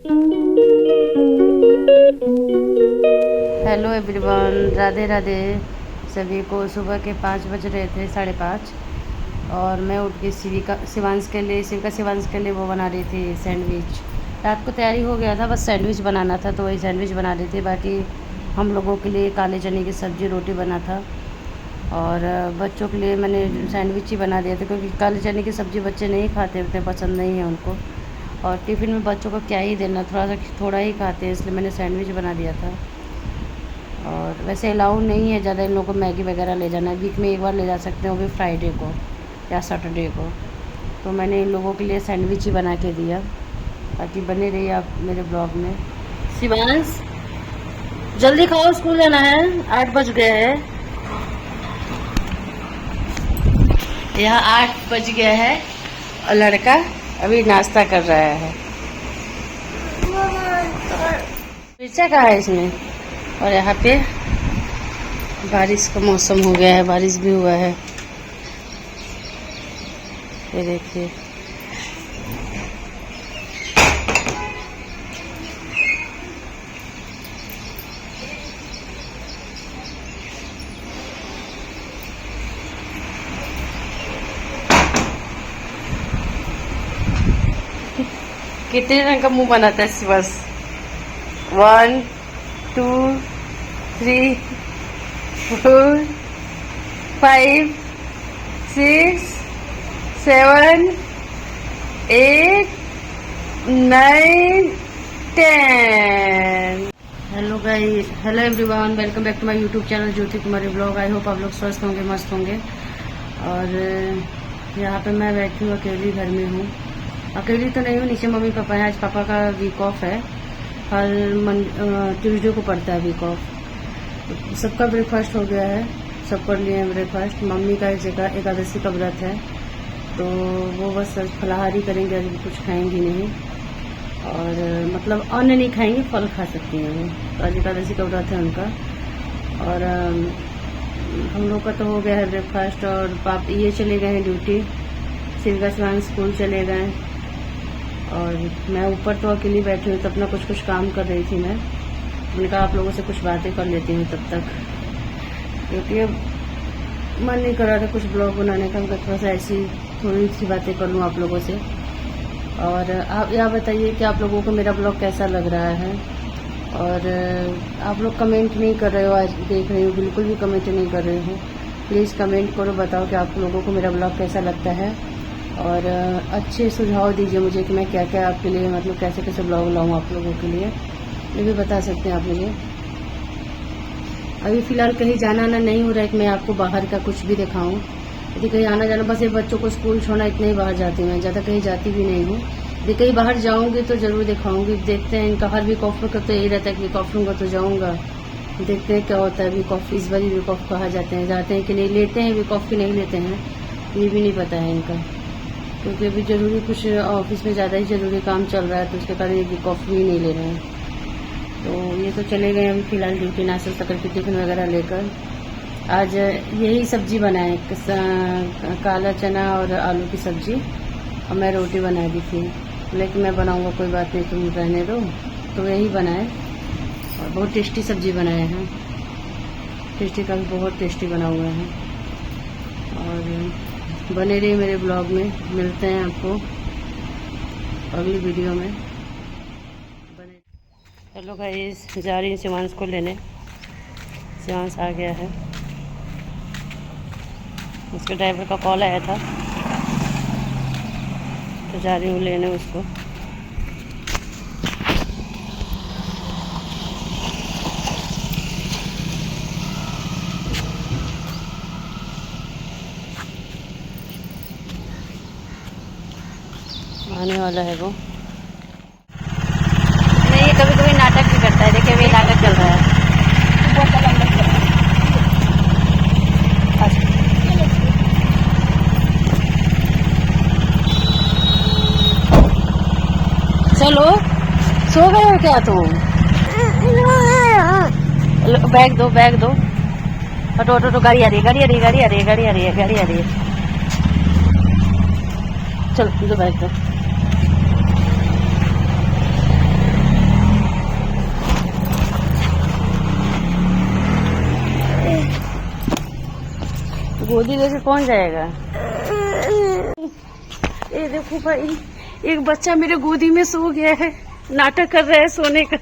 Hello everyone, Radhe Radhe सभी को। सुबह के 5 बज रहे थे, 5:30, और मैं उठ के शिवांश के लिए वो बना रही थी सैंडविच। रात को तैयारी हो गया था, बस सैंडविच बनाना था, तो वही सैंडविच बना रही थी। बाकी हम लोगों के लिए काले चने की सब्ज़ी, रोटी बना था, और बच्चों के लिए मैंने सैंडविच ही बना दिया था, क्योंकि काले चने की सब्ज़ी बच्चे नहीं खाते, उतने पसंद नहीं है उनको, और टिफ़िन में बच्चों को क्या ही देना, थोड़ा ही खाते हैं, इसलिए मैंने सैंडविच बना दिया था। और वैसे अलाउ नहीं है ज़्यादा इन लोगों को मैगी वगैरह ले जाना, वीक में एक बार ले जा सकते हैं, वो भी फ्राइडे को या सैटरडे को। तो मैंने इन लोगों के लिए सैंडविच ही बना के दिया। ताकि बने रहिए आप मेरे ब्लॉग में। शिवांश, जल्दी खाओ, स्कूल जाना है, 8 बज गए हैं। यहाँ 8 बज गया है और लड़का अभी नाश्ता कर रहा है। मिर्चा कहाँ है इसमें? और यहाँ पे बारिश का मौसम हो गया है, बारिश भी हुआ है, ये देखिए। कितने रंग का मुंह बनाता है बस? 1 2 3 4 5 6 7 8 9 10। Hello guys, hello everyone, welcome back to my YouTube channel Jyoti Kumari blog. I hope आप लोग स्वस्थ होंगे, मस्त होंगे। और यहाँ पे मैं बैठी हूँ अकेली, घर में हूँ। अकेली तो नहीं हूँ, नीचे मम्मी पापा हैं। आज पापा का वीक ऑफ है, हर ट्यूसडे को पड़ता है वीक ऑफ। सबका ब्रेकफास्ट हो गया है, सब कर लिए हैं ब्रेकफास्ट। मम्मी का एकादशी का व्रत है, तो वो बस फलाहारी करेंगे, आज कुछ खाएंगी नहीं, और मतलब अन्न नहीं खाएंगे, फल खा सकती हैं वो। तो आज एकादशी का व्रत है उनका। और हम लोग का तो हो गया है ब्रेकफास्ट, और पाप ये चले गए हैं ड्यूटी, शिवांश स्कूल चले गए, और मैं ऊपर तो अकेली बैठी हूँ, तो अपना कुछ काम कर रही थी। मैंने कहा आप लोगों से कुछ बातें कर लेती हूँ तब तक, क्योंकि अब मन नहीं कर रहा था कुछ ब्लॉग बनाने का। मैं थोड़ा सा ऐसी थोड़ी सी बातें कर लूँ आप लोगों से। और आप यह बताइए कि आप लोगों को मेरा ब्लॉग कैसा लग रहा है। और आप लोग कमेंट नहीं कर रहे हो, आज देख रही हूँ बिल्कुल भी कमेंट नहीं कर रहे हो। प्लीज़ कमेंट करो, बताओ कि आप लोगों को मेरा ब्लॉग कैसा लगता है, और अच्छे सुझाव दीजिए मुझे कि मैं क्या क्या आपके लिए, मतलब कैसे कैसे ब्लॉग लाऊं आप लोगों के लिए, ये भी बता सकते हैं आप मुझे। अभी फ़िलहाल कहीं जाना आना नहीं हो रहा है कि मैं आपको बाहर का कुछ भी दिखाऊं। यदि कहीं आना जाना, बस ये बच्चों को स्कूल छोड़ना, इतने ही बाहर जाती हूँ मैं, ज़्यादा कहीं जाती भी नहीं हूँ। यदि कहीं बाहर जाऊँगी तो ज़रूर दिखाऊँगी। देखते हैं, इनका हर वीक ऑफ का तो यही रहता है कि वीक ऑफ लूँगा तो जाऊँगा। देखते हैं क्या होता है। वीक ऑफ इस बार वीक ऑफ कहाँ जाते हैं कि नहीं लेते हैं, वीक ऑफ की नहीं लेते हैं, ये भी नहीं पता है इनका, क्योंकि अभी ज़रूरी कुछ ऑफिस में ज़्यादा ही ज़रूरी काम चल रहा है, तो उसके कारण ये वीक ऑफ भी नहीं ले रहे हैं। तो ये तो चले गए अभी फ़िलहाल ड्यूटी, नाश्ता तक की टिफिन वगैरह लेकर। आज यही सब्ज़ी बनाए, काला चना और आलू की सब्ज़ी, और मैं रोटी बना दी थी। लेकिन मैं बनाऊंगा, कोई बात नहीं, तुम रहने दो। तो यही बनाए, और बहुत टेस्टी सब्ज़ी बनाए हैं, टेस्टी का भी बहुत टेस्टी बना हुआ है। और बने रहिए मेरे ब्लॉग में, मिलते हैं आपको अगली वीडियो में। हेलो गाइस, जा रही हूँ शिवांश को लेने। शिवांश आ गया है, उसके ड्राइवर का कॉल आया था, तो जा रही हूँ लेने उसको। आने वाला है वो। नहीं, कभी कभी नाटक भी करता है। देखिए अभी नाटक चल रहा है। चलो, सो गए हो क्या तुम? बैग दो, बैग दो। हटो हटो, गाड़ी आ रही है, गाड़ी आ रही है, गाड़ी आ रही है, गाड़ी आ रही है, गाड़ी आ रही है। चलो दो, बैग दो। गोदी लेके कौन जाएगा? ये देखो भाई, एक बच्चा मेरे गोदी में सो गया है, नाटक कर रहा है सोने का।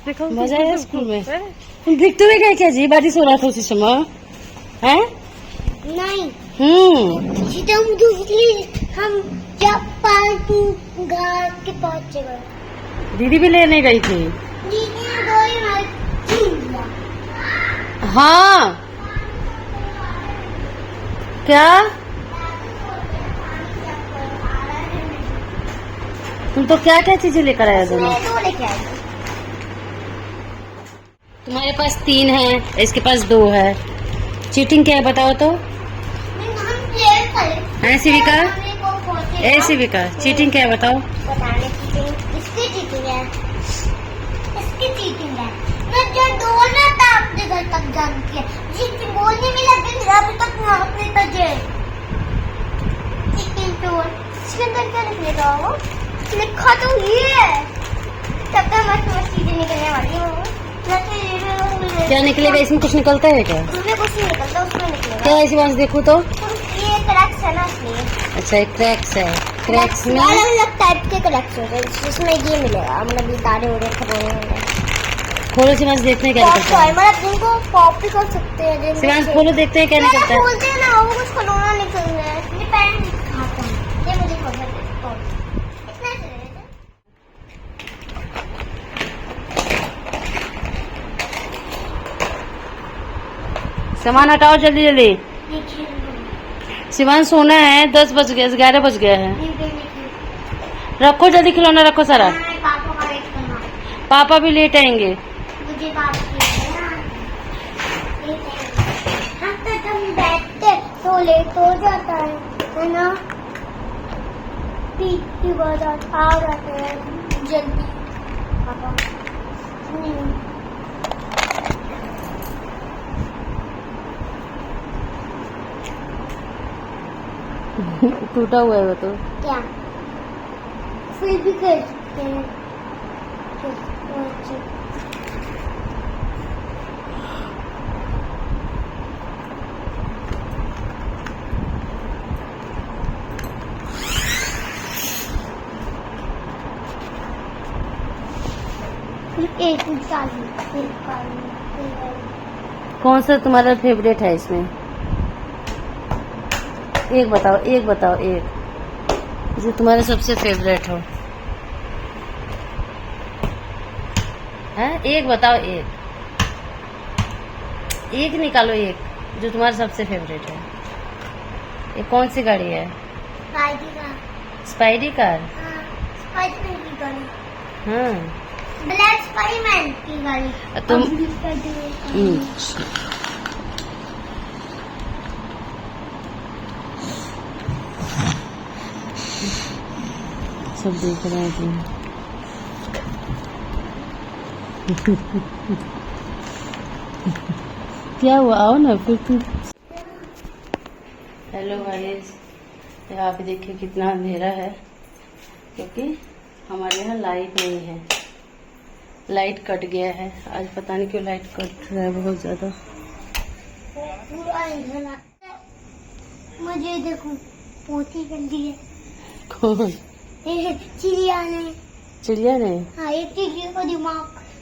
देखो मजा आया स्कूल में। तुम दिखते हुए गए क्या जी? बारिश हो रहा था उसी समय है? नहीं। हम जब घर के पहुंचे गए, दीदी भी ले नहीं गई थी। दीदी ने गोली मार। हाँ क्या? तुम तो क्या क्या चीजें लेकर आया दोनों? दो लेके आई। तुम्हारे पास 3 है, इसके पास 2 है। चीटिंग क्या है बताओ तो? शिविका, शिविका चीटिंग क्या है बताओ? बताने इसकी चीटिंग है, इसकी चीटिंग है। मैं जो डोलना था अपने घर तक जाने के, जिसकी बोलने में लगे अभी तक वहाँ अपने तजे चिकन टोल। इसके अंदर क्या निकलेगा? वो लिखा तो ये है, तब तक मस्त चीजें निकलने वाली है। क्या निकलेगा इसमें? कुछ निकलता है क्या? उसमें कुछ नहीं निकलता, उसमें निकलेगा। क्या ऐसी बात देखो तो? ये क्रैक्स है ना इसलिए। अच्छा एक क्रैक्स है। क्रैक्स में अलग अलग टाइप के क्रैक्स होते हैं, जिसमें ये मिलेगा। मतलब ये तारे हो रहे खबरें हो रहे। खोलो शिवांश, देखते हैं क्या निकलता है। मतलब जिनको कॉपी कर सकते हैं। शिवांश खोलो, देखते हैं क्या निकलता है। बोलते हैं ना, वो कुछ खिलौना निकल रहा है। ये पैन दिखाता हूँ, ये मुझे खोल सकते। सामान हटाओ जल्दी जल्दी। शिवांश सोना है, 10 बज गए, 11 बज गया है। रखो जल्दी, खिलौना रखो सारा। पापा का वेट करना। पापा भी लेट आएंगे। मुझे हम बैठते तो लेट हो जाता है ना? पीटी बजा आ जाते हैं जल्दी पापा। टूटा हुआ है वो तो। क्या फिर भी करते हैं। कौन सा तुम्हारा फेवरेट है इसमें? एक बताओ, एक बताओ, एक जो तुम्हारा सबसे फेवरेट हो। है एक बताओ, एक निकालो, एक जो तुम्हारा सबसे फेवरेट है। ये कौन सी गाड़ी है? Spidey car. स्पाइडरमैन की गाड़ी। हाँ ब्लैक स्पाइडरमैन की गाड़ी। तुम सब देख रहे हैं तुम। क्या हुआ? आओ ना फिर तुम। हेलो गाइस, यहाँ पे देखिए कितना अंधेरा है, क्योंकि हमारे यहाँ लाइट नहीं है। लाइट कट गया है आज, पता नहीं क्यों लाइट कट रहा है बहुत ज्यादा। मुझे देखो पोती कर दी है। कौन? चिड़िया ने। चिड़िया ने? हाँ, ये चिड़िया का दिमाग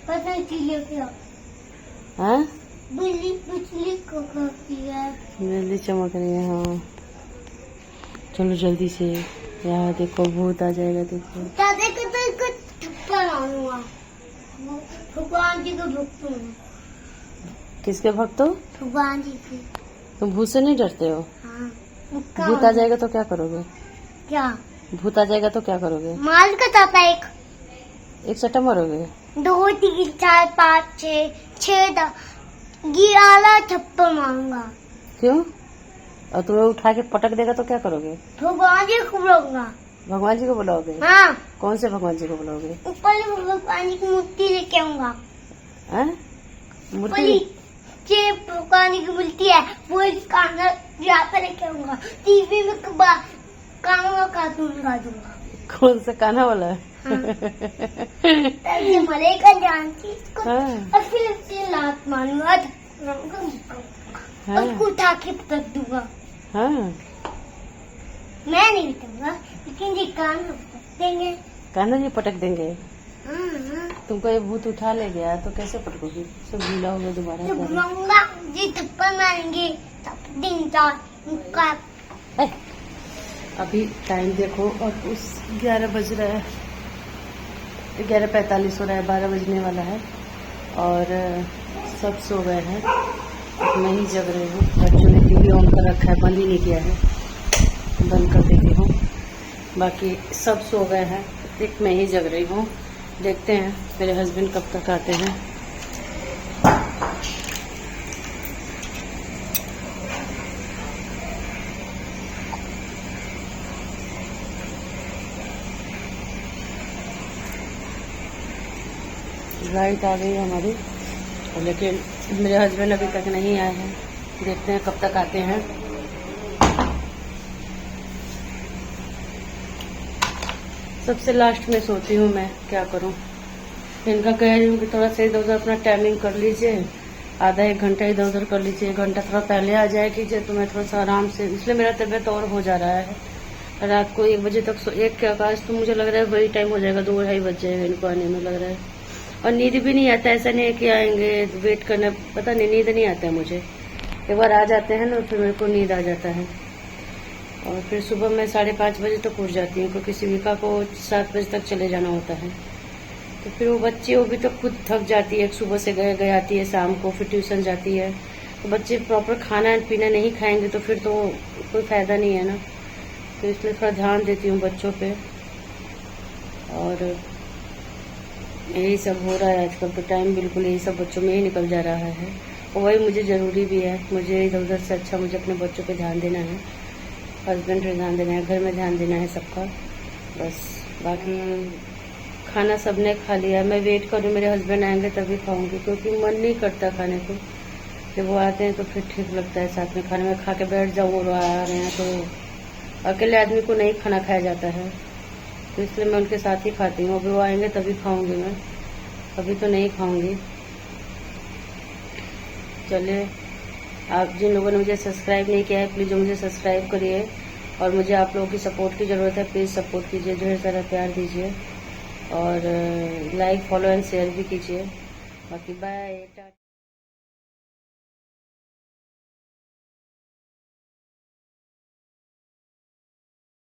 पता है चिड़िया क्या? हाँ बिजली बिजली को खाती है। जल्दी चमक रही है। हाँ चलो जल्दी से, यहाँ देखो भूत आ जाएगा। देखो दादा को तो इसको थप्पड़ मारूंगा। भगवान जी को भक्त हूँ। किसके भक्त हो? भगवान जी के। तुम भूत से नहीं डरते हो? हाँ। भूत आ जाएगा तो क्या करोगे? क्या? भूत आ जाएगा तो क्या करोगे? मार का चाहता एक सट्टा मारोगे? 2 3 4 5 6 11 थप्पड़ मारूंगा। क्यों? और तुम्हें उठा के पटक देगा तो क्या करोगे? भगवान जी को बुलाऊंगा। भगवान जी को बुलाओगे? हाँ। कौन से भगवान जी को बुलाओगे? ऊपर भगवान जी की मूर्ति लेके आऊंगा। मूर्ति? जे भगवान जी की मूर्ति है वो यहाँ पे लेके आऊंगा। टीवी में काना का कार्टून लगा दूंगा। कौन सा कान्हा वाला? हाँ। मरेगा जानती इसको। हाँ। और फिर इसकी लात मारूंगा। हाँ। उसको उठा के पटक दूंगा। हाँ, मैं नहीं पटूंगा, लेकिन ये कान पटक देंगे। कान्हा जी पटक देंगे। हाँ। तुमको ये भूत उठा ले गया तो कैसे पटकोगी? सब गीला हो गया दोबारा। जब बुलाऊंगा जी थप्पड़ मारेंगे तब दिन चार उनका। ए, अभी टाइम देखो और उस 11 बज रहा है, 11:45 हो रहा है, 12 बजने वाला है और सब सो गए हैं। मैं ही जग रही हूँ। बच्चों ने टीवी ऑन कर रखा है, बंद ही नहीं किया है, बंद कर देती हूँ। बाकी सब सो गए हैं, एक मैं ही जग रही हूँ। देखते हैं मेरे हस्बैंड कब तक आते हैं। लाइट आ गई है हमारी, लेकिन मेरे हस्बैंड अभी तक नहीं आए हैं। देखते हैं कब तक आते हैं। सबसे लास्ट में सोती हूँ मैं, क्या करूँ। इनका कह रही हूँ कि थोड़ा सा इधर उधर अपना टाइमिंग कर लीजिए, आधा 1 घंटा इधर उधर कर लीजिए, 1 घंटा थोड़ा पहले आ जाए कीजिए तो मैं थोड़ा सा आराम से, इसलिए मेरा तबीयत और हो जा रहा है। रात को 1 बजे तक 1 के आकाश तो मुझे लग रहा है वही टाइम हो जाएगा, 2-2:30 बज जाएगा इनको आने में लग रहा है। और नींद भी नहीं आता, ऐसा नहीं है कि आएंगे वेट करना, पता नहीं नींद नहीं आता है मुझे। एक बार आ जाते हैं ना फिर मेरे को नींद आ जाता है। और फिर सुबह मैं 5:30 बजे तक उठ जाती हूँ, क्योंकि शिविका को 7 बजे तक चले जाना होता है। तो फिर वो बच्ची वो भी तो खुद थक जाती है, सुबह से गए आती है, शाम को फिर ट्यूशन जाती है। तो बच्चे प्रॉपर खाना पीना नहीं खाएंगे तो फिर तो कोई फायदा नहीं है ना। तो इसलिए थोड़ा ध्यान देती हूँ बच्चों पे। और यही सब हो रहा है आजकल तो, टाइम बिल्कुल यही सब बच्चों में ही निकल जा रहा है। और वही मुझे ज़रूरी भी है, मुझे इधर उधर से अच्छा मुझे अपने बच्चों पे ध्यान देना है, हस्बैंड पे ध्यान देना है, घर में ध्यान देना है सबका बस। बाकी खाना सबने खा लिया, मैं वेट करूँ मेरे हस्बैंड आएंगे तभी खाऊंगी, क्योंकि मन नहीं करता खाने को। जब वो आते हैं तो फिर ठीक लगता है साथ में खाने में, खा के बैठ जाऊँ और आ रहे हैं तो अकेले आदमी को नहीं खाना खाया जाता है, तो इसलिए मैं उनके साथ ही खाती हूँ। अभी वो आएंगे तभी खाऊंगी मैं, अभी तो नहीं खाऊंगी। चलिए, आप जिन लोगों ने मुझे सब्सक्राइब नहीं किया है प्लीज़ मुझे सब्सक्राइब करिए, और मुझे आप लोगों की सपोर्ट की ज़रूरत है, प्लीज़ सपोर्ट कीजिए, ढेर सारा प्यार दीजिए और लाइक फॉलो एंड शेयर भी कीजिए। बाकी बाय।